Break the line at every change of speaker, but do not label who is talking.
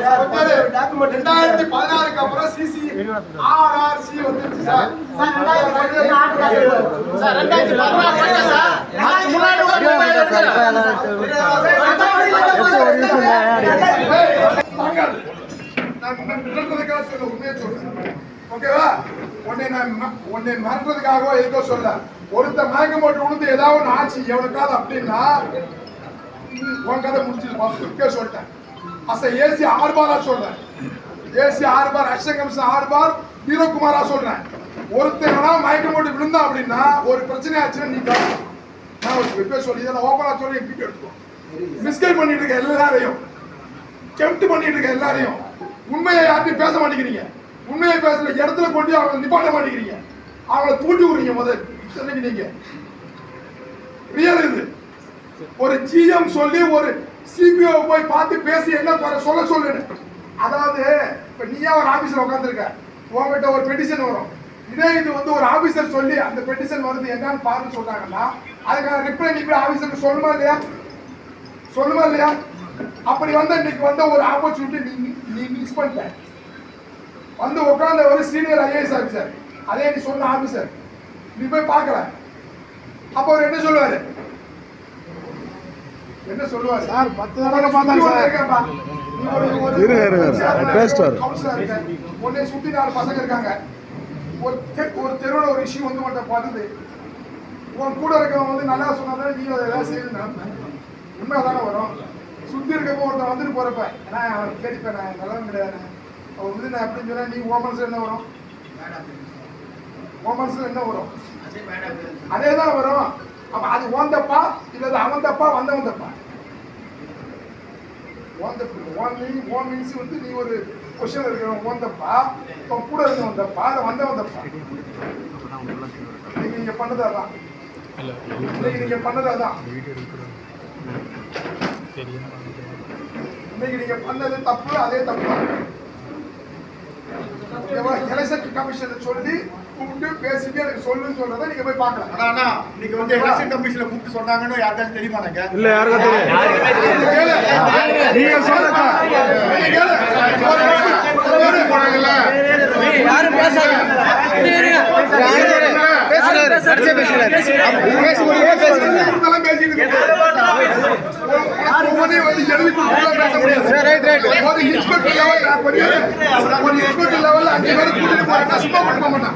2016க்கு அப்புறம் CC RRC வந்துருச்சு sir.
Sir 2016 sir அதுக்கு முன்னாடி
ஓகேவா? உன்னை மறக்கிறதுக்காகவோ எதுக்கோ சொல்ல. ஒருத்த மயக்கம் போட்டு விழுந்து ஏதாவது ஒன்று ஆச்சு எவனுக்காவது அப்படின்னா உன் கதை முடிச்சு சொல்லிட்டேன். ஏசி ஆர்பாரா சொல்றேன். ஏசி ஆர்பார் அசிஸ்டன்ட் கமிஷனர் ஆர்பார் வீரகுமாரா சொல்றேன். ஒருத்தனா மயக்கம் போட்டு விழுந்தா அப்படின்னா ஒரு பிரச்சனை ஆச்சுன்னா நீ நான் ஒரு சொல்லி இதை ஓப்பனா சொல்லி எங்கிட்ட எடுத்துக்கோ. மிஸ்கைட் பண்ணிட்டு இருக்க எல்லாரையும், கெம்ட் பண்ணிட்டு இருக்க எல்லாரையும், உண்மையை யார்ட்டையும் பேச மாட்டேங்கிறீங்க. உண்மையை பேசுற இடத்துல கொண்டு அவங்களை நிப்பாட்ட மாட்டேங்கிறீங்க. அவங்களை தூண்டி விடுறீங்க. முதல் நீங்க ரியல் இது ஒரு ஜிஎம் சொல்லி ஒரு சிபிஓ போய் பார்த்து பேசி என்ன சொல்ல சொல்லுன்னு. அதாவது இப்ப நீயா ஒரு ஆபீஸ்ல உட்காந்துருக்க, உங்ககிட்ட ஒரு பெட்டிஷன் வரும். இதே இது வந்து ஒரு ஆபீசர் சொல்லி அந்த பெட்டிஷன் வருது என்னன்னு பாருன்னு சொல்றாங்கன்னா அதுக்கான ரிப்ளை நீ போய் ஆபீசருக்கு சொல்லுமா இல்லையா? சொல்லுமா இல்லையா? அப்படி வந்த இன்னைக்கு வந்த ஒரு ஆப்பர்ச்சுனிட்டி நீ மிஸ் பண்ணிட்ட. வந்து உட்கார்ந்த ஒரு சீனியர் ஐஏஎஸ் ஆபீசர், அதே நீ சொன்ன ஆபீசர் நீ போய் பார்க்கல. அப்போ அவர் என்ன சொல்லுவாரு? என்ன சொல்லுவாரு?
சார் 10 தடவை பார்த்தாங்க சார்.
உன்னை சுத்தி 4 பசங்க இருக்காங்க. ஒரு தெருவில் ஒரு இஷ்யூ வந்து உன்கிட்ட பார்த்துது. உன் கூட இருக்கவங்க வந்து நல்லா சொன்னாதான் நீ அதை ஏதாவது செய்யணும். உண்மை தானே வரும். சுத்தி இருக்கப்போ ஒருத்தன் வந்துட்டு போறப்ப ஏன்னா அவன் கேட்டுப்பேன் நான் நல்லவன் கிடையாது அவன் வந்து நான் அப்படின்னு சொன்னா நீ உன் மனசுல என்ன வரும்? உன் மனசுல என்ன வரும்? அதே தான் வரும். அப்ப அது ஓன் தப்பா இல்ல அவன் தப்பா வந்தவன் தப்பா? ஓன் மீன்ஸ் வந்து நீ ஒரு கொஸ்டின் இருக்கிறவன் ஓன் தப்பா, கூட இருந்தவன் தப்பா, அதை வந்தவன் தப்பா? இன்னைக்கு நீங்க பண்ணதாதான். இன்னைக்கு நீங்க பண்ணதாதான். இன்னைக்கு நீங்க பண்ணது தப்பு, அதே தப்பு தான். எலெக்ஷன் கமிஷன் சொல்லி கூப்பிட்டு பேசிட்டு எனக்கு சொல்லுன்னு சொல்றதை நீங்க போய் பார்க்கலாம்.
ஆனா இன்னைக்கு வந்து எலெக்ஷன் கமிஷன்ல கூப்பிட்டு சொன்னாங்கன்னு யாருக்காச்சும் தெரியுமா? எனக்கு
இல்ல, யாருக்கும் தெரியாது. நீங்க சொல்லுங்க.
யாரும் பேசாதீங்க.
இன்ஸ்பெக்டர் லெவல் 5 பேர் கூட்டிட்டு போறேன்னா சும்மா பண்ண மாட்டான்.